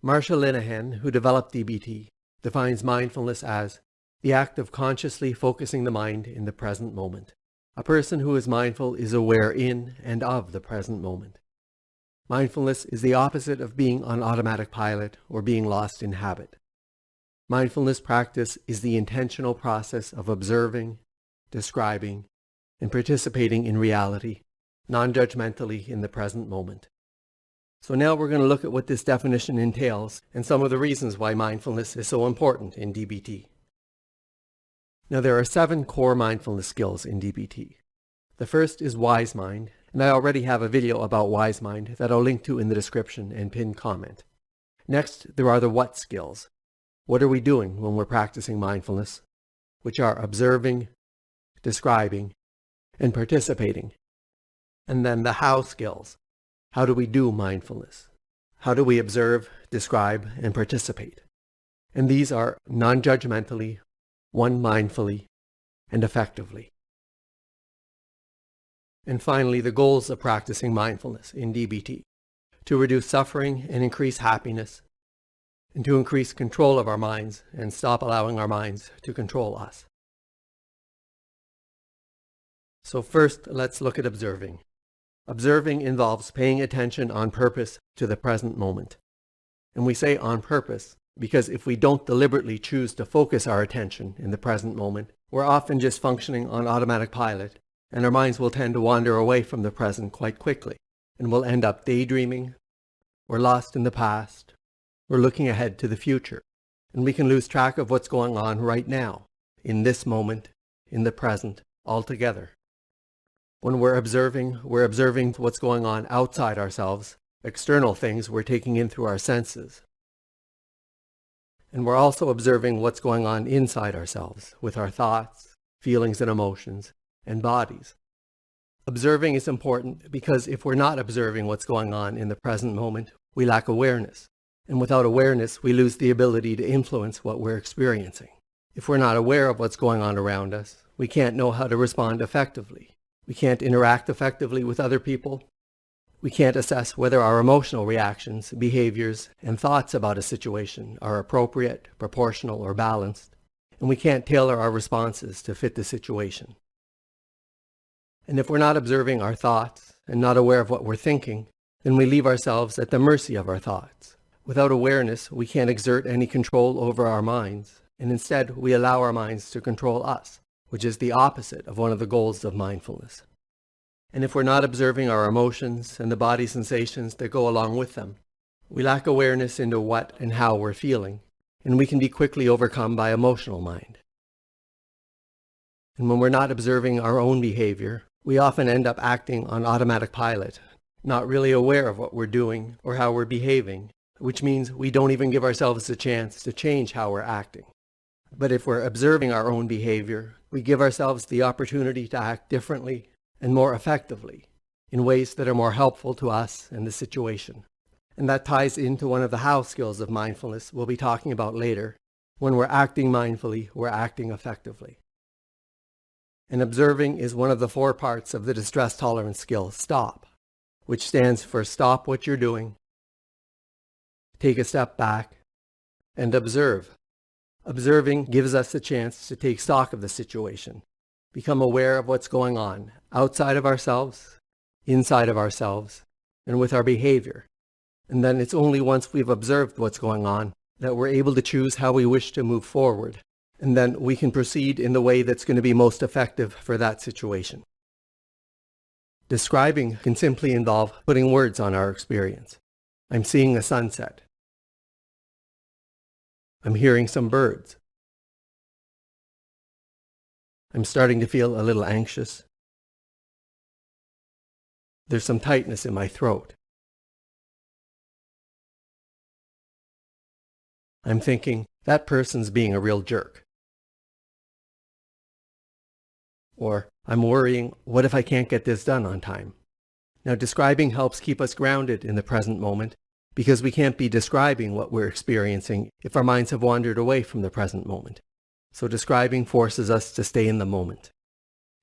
Marsha Linehan, who developed DBT, defines mindfulness as the act of consciously focusing the mind in the present moment. A person who is mindful is aware in and of the present moment. Mindfulness is the opposite of being on automatic pilot or being lost in habit. Mindfulness practice is the intentional process of observing, describing, and participating in reality, non-judgmentally in the present moment. So now we're going to look at what this definition entails and some of the reasons why mindfulness is so important in DBT. Now there are 7 core mindfulness skills in DBT. The first is wise mind, and I already have a video about wise mind that I'll link to in the description and pinned comment. Next, there are the what skills. What are we doing when we're practicing mindfulness? Which are observing, describing, and participating. And then the how skills. How do we do mindfulness? How do we observe, describe, and participate? And these are non-judgmentally, one mindfully, and effectively. And finally, the goals of practicing mindfulness in DBT: to reduce suffering and increase happiness, and to increase control of our minds and stop allowing our minds to control us. So first, let's look at observing. Observing involves paying attention on purpose to the present moment. And we say on purpose because if we don't deliberately choose to focus our attention in the present moment, we're often just functioning on automatic pilot, and our minds will tend to wander away from the present quite quickly, and we'll end up daydreaming, or lost in the past, or looking ahead to the future, and we can lose track of what's going on right now, in this moment, in the present, altogether. When we're observing what's going on outside ourselves, external things we're taking in through our senses. And we're also observing what's going on inside ourselves, with our thoughts, feelings and emotions, and bodies. Observing is important because if we're not observing what's going on in the present moment, we lack awareness. And without awareness, we lose the ability to influence what we're experiencing. If we're not aware of what's going on around us, we can't know how to respond effectively. We can't interact effectively with other people. We can't assess whether our emotional reactions, behaviors, and thoughts about a situation are appropriate, proportional, or balanced. And we can't tailor our responses to fit the situation. And if we're not observing our thoughts and not aware of what we're thinking, then we leave ourselves at the mercy of our thoughts. Without awareness, we can't exert any control over our minds, and instead we allow our minds to control us, which is the opposite of one of the goals of mindfulness. And if we're not observing our emotions and the body sensations that go along with them, we lack awareness into what and how we're feeling, and we can be quickly overcome by emotional mind. And when we're not observing our own behavior, we often end up acting on automatic pilot, not really aware of what we're doing or how we're behaving, which means we don't even give ourselves a chance to change how we're acting. But if we're observing our own behavior, we give ourselves the opportunity to act differently and more effectively, in ways that are more helpful to us and the situation. And that ties into one of the how skills of mindfulness we'll be talking about later. When we're acting mindfully, we're acting effectively. And observing is one of the 4 parts of the distress tolerance skill, STOP, which stands for stop what you're doing, take a step back, and observe. Observing gives us a chance to take stock of the situation, become aware of what's going on outside of ourselves, inside of ourselves, and with our behavior. And then it's only once we've observed what's going on that we're able to choose how we wish to move forward. And then we can proceed in the way that's going to be most effective for that situation. Describing can simply involve putting words on our experience. I'm seeing a sunset. I'm hearing some birds. I'm starting to feel a little anxious. There's some tightness in my throat. I'm thinking, that person's being a real jerk. Or, I'm worrying, what if I can't get this done on time? Now, describing helps keep us grounded in the present moment because we can't be describing what we're experiencing if our minds have wandered away from the present moment. So describing forces us to stay in the moment.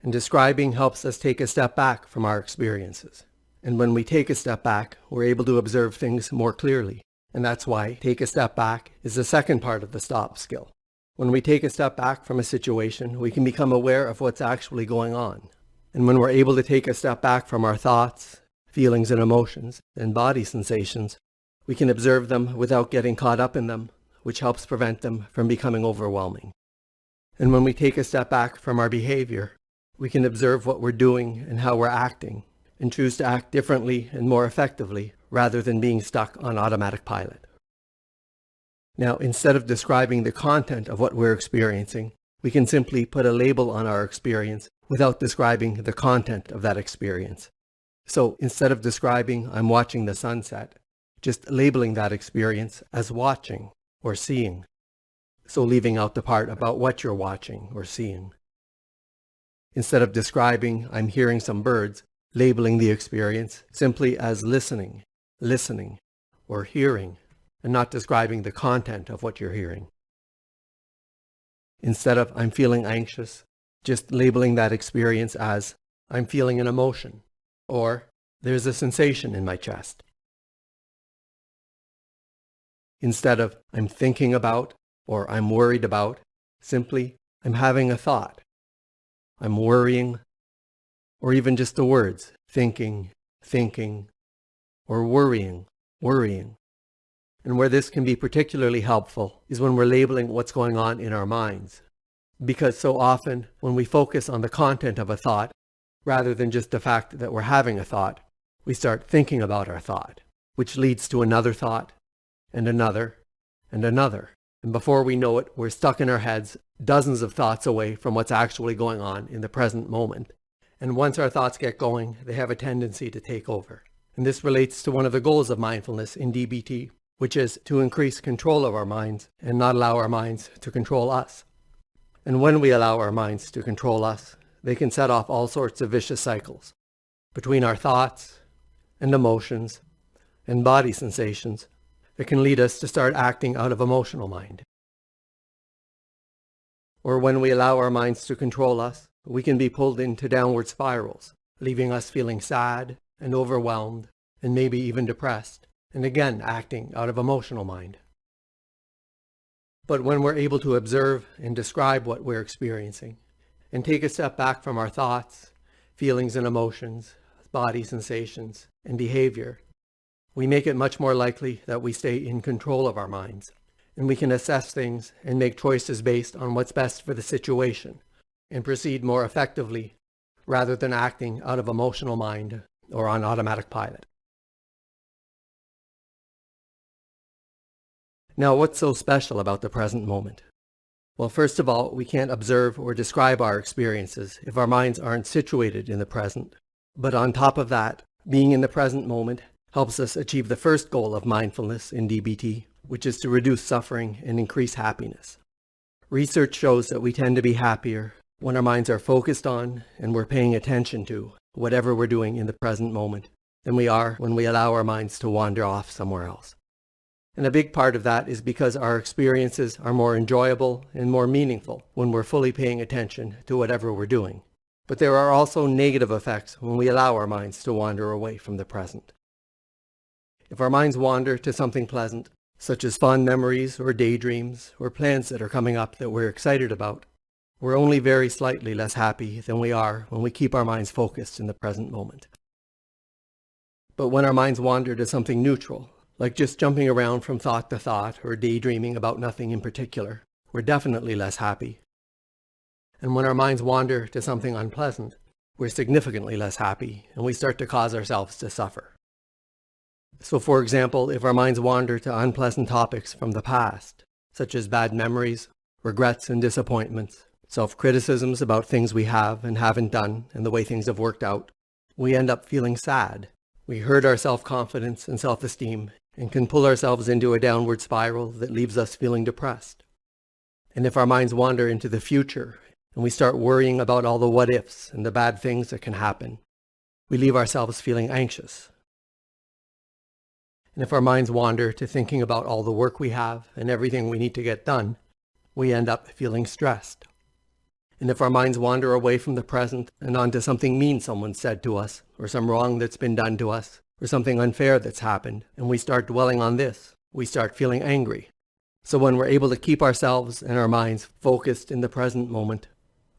And describing helps us take a step back from our experiences. And when we take a step back, we're able to observe things more clearly. And that's why take a step back is the second part of the stop skill. When we take a step back from a situation, we can become aware of what's actually going on. And when we're able to take a step back from our thoughts, feelings and emotions, and body sensations, we can observe them without getting caught up in them, which helps prevent them from becoming overwhelming. And when we take a step back from our behavior, we can observe what we're doing and how we're acting, and choose to act differently and more effectively, rather than being stuck on automatic pilot. Now, instead of describing the content of what we're experiencing, we can simply put a label on our experience without describing the content of that experience. So instead of describing "I'm watching the sunset," just labeling that experience as watching or seeing. So leaving out the part about what you're watching or seeing. Instead of describing "I'm hearing some birds," labeling the experience simply as listening, or hearing, and not describing the content of what you're hearing. Instead of "I'm feeling anxious," just labeling that experience as "I'm feeling an emotion," or "there's a sensation in my chest." Instead of "I'm thinking about," or "I'm worried about," simply "I'm having a thought," "I'm worrying," or even just the words thinking, or worrying. And where this can be particularly helpful is when we're labeling what's going on in our minds. Because so often when we focus on the content of a thought, rather than just the fact that we're having a thought, we start thinking about our thought, which leads to another thought, and another, and another. And before we know it, we're stuck in our heads, dozens of thoughts away from what's actually going on in the present moment. And once our thoughts get going, they have a tendency to take over. And this relates to one of the goals of mindfulness in DBT, which is to increase control of our minds and not allow our minds to control us. And when we allow our minds to control us, they can set off all sorts of vicious cycles between our thoughts and emotions and body sensations that can lead us to start acting out of emotional mind. Or when we allow our minds to control us, we can be pulled into downward spirals, leaving us feeling sad and overwhelmed and maybe even depressed, and again acting out of emotional mind. But when we're able to observe and describe what we're experiencing, and take a step back from our thoughts, feelings and emotions, body sensations, and behavior, we make it much more likely that we stay in control of our minds, and we can assess things and make choices based on what's best for the situation, and proceed more effectively rather than acting out of emotional mind or on automatic pilot. Now, what's so special about the present moment? Well, first of all, we can't observe or describe our experiences if our minds aren't situated in the present. But on top of that, being in the present moment helps us achieve the first goal of mindfulness in DBT, which is to reduce suffering and increase happiness. Research shows that we tend to be happier when our minds are focused on and we're paying attention to whatever we're doing in the present moment than we are when we allow our minds to wander off somewhere else. And a big part of that is because our experiences are more enjoyable and more meaningful when we're fully paying attention to whatever we're doing. But there are also negative effects when we allow our minds to wander away from the present. If our minds wander to something pleasant, such as fond memories or daydreams or plans that are coming up that we're excited about, we're only very slightly less happy than we are when we keep our minds focused in the present moment. But when our minds wander to something neutral, like just jumping around from thought to thought or daydreaming about nothing in particular, we're definitely less happy. And when our minds wander to something unpleasant, we're significantly less happy, and we start to cause ourselves to suffer. So for example, if our minds wander to unpleasant topics from the past, such as bad memories, regrets and disappointments, self-criticisms about things we have and haven't done and the way things have worked out, we end up feeling sad. We hurt our self-confidence and self-esteem and can pull ourselves into a downward spiral that leaves us feeling depressed. And if our minds wander into the future and we start worrying about all the what-ifs and the bad things that can happen, we leave ourselves feeling anxious. And if our minds wander to thinking about all the work we have and everything we need to get done, we end up feeling stressed. And if our minds wander away from the present and onto something mean someone said to us, or some wrong that's been done to us, or something unfair that's happened, and we start dwelling on this, we start feeling angry. So when we're able to keep ourselves and our minds focused in the present moment,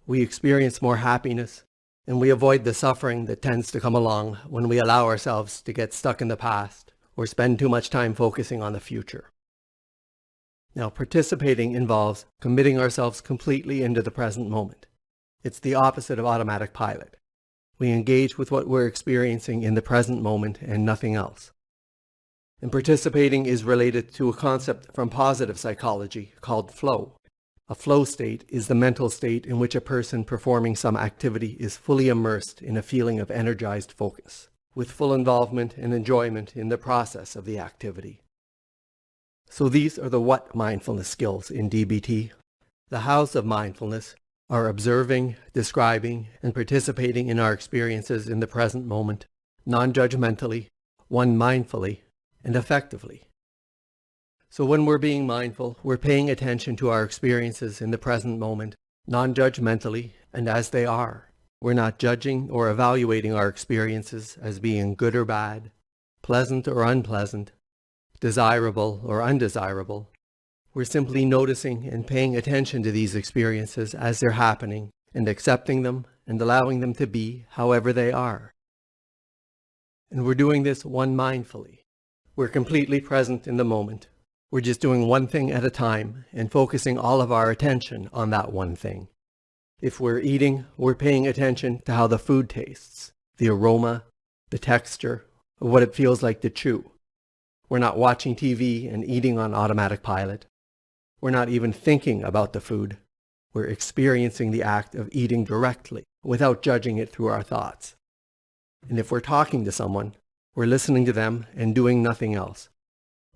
we experience more happiness, and we avoid the suffering that tends to come along when we allow ourselves to get stuck in the past or spend too much time focusing on the future. Now, participating involves committing ourselves completely into the present moment. It's the opposite of automatic pilot. We engage with what we're experiencing in the present moment and nothing else. And participating is related to a concept from positive psychology called flow. A flow state is the mental state in which a person performing some activity is fully immersed in a feeling of energized focus, with full involvement and enjoyment in the process of the activity. So these are the what mindfulness skills in DBT. The hows of mindfulness are observing, describing, and participating in our experiences in the present moment, non-judgmentally, one mindfully, and effectively. So when we're being mindful, we're paying attention to our experiences in the present moment, non-judgmentally, and as they are. We're not judging or evaluating our experiences as being good or bad, pleasant or unpleasant, desirable or undesirable. We're simply noticing and paying attention to these experiences as they're happening and accepting them and allowing them to be however they are. And we're doing this one mindfully. We're completely present in the moment. We're just doing one thing at a time and focusing all of our attention on that one thing. If we're eating, we're paying attention to how the food tastes, the aroma, the texture, what it feels like to chew. We're not watching TV and eating on automatic pilot. We're not even thinking about the food. We're experiencing the act of eating directly without judging it through our thoughts. And if we're talking to someone, we're listening to them and doing nothing else.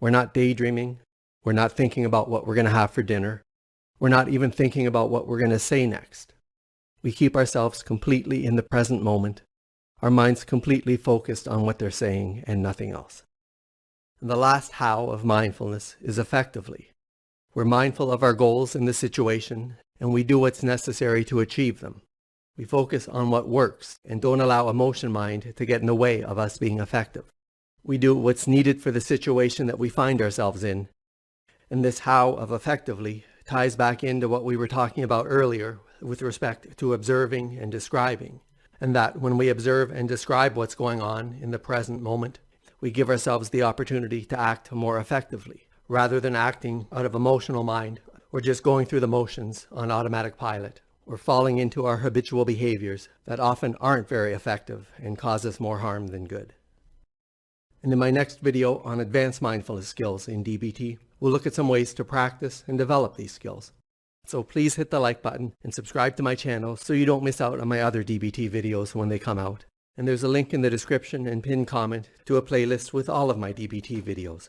We're not daydreaming. We're not thinking about what we're going to have for dinner. We're not even thinking about what we're going to say next. We keep ourselves completely in the present moment, our minds completely focused on what they're saying and nothing else. And the last how of mindfulness is effectively. We're mindful of our goals in the situation, and we do what's necessary to achieve them. We focus on what works and don't allow emotion mind to get in the way of us being effective. We do what's needed for the situation that we find ourselves in. And this how of effectively ties back into what we were talking about earlier with respect to observing and describing. And that when we observe and describe what's going on in the present moment, we give ourselves the opportunity to act more effectively, rather than acting out of emotional mind or just going through the motions on automatic pilot, or falling into our habitual behaviors that often aren't very effective and cause us more harm than good. And in my next video on advanced mindfulness skills in DBT, we'll look at some ways to practice and develop these skills. So please hit the like button and subscribe to my channel so you don't miss out on my other DBT videos when they come out. And there's a link in the description and pinned comment to a playlist with all of my DBT videos.